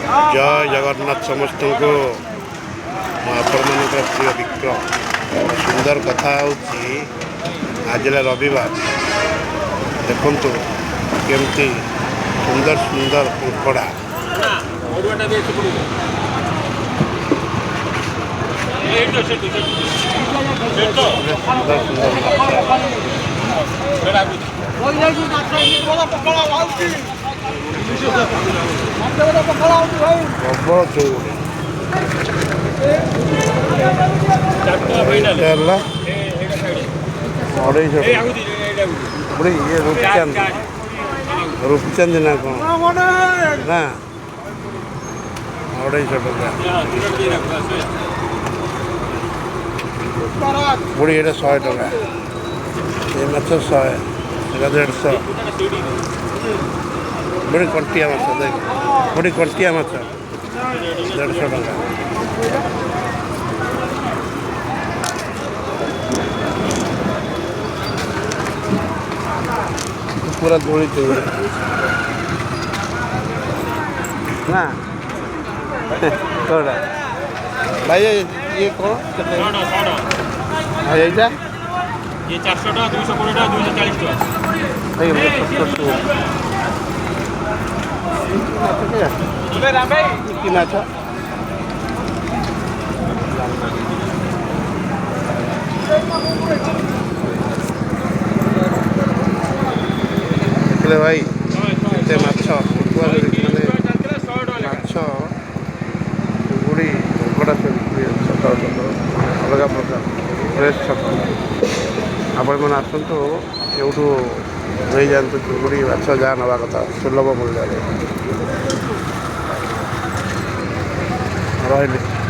जय जगन्नाथ समस्त को आपण प्रिय विक्रम सुंदर कथा आज रविवार देखु केमती सुंदर सुंदर कंकड़ा प्रबल चौड़ी बुढ़ी ये रूपचंद ना कौन ना 250 टका बुढ़ी ये 100 टका ये माछ 100 150 बुढ़ी कंटिया माछ देख बुढ़ी कंटिया माछ 150 टका पूरा धोड़ी चौड़े ना थोड़ा भाई ये कौन ये 400 टका 220 टका 240 टका कि माछ भाई एते माछ माछ गुड़ी कड़ा सकाल सकाल अलग प्रकार फ्रेश सकाल आपण मैंने आसतु एवटू नहीं जातु चुंगुड़ी माछ जहाँ नवा कथा सुलभ मूल्य रही।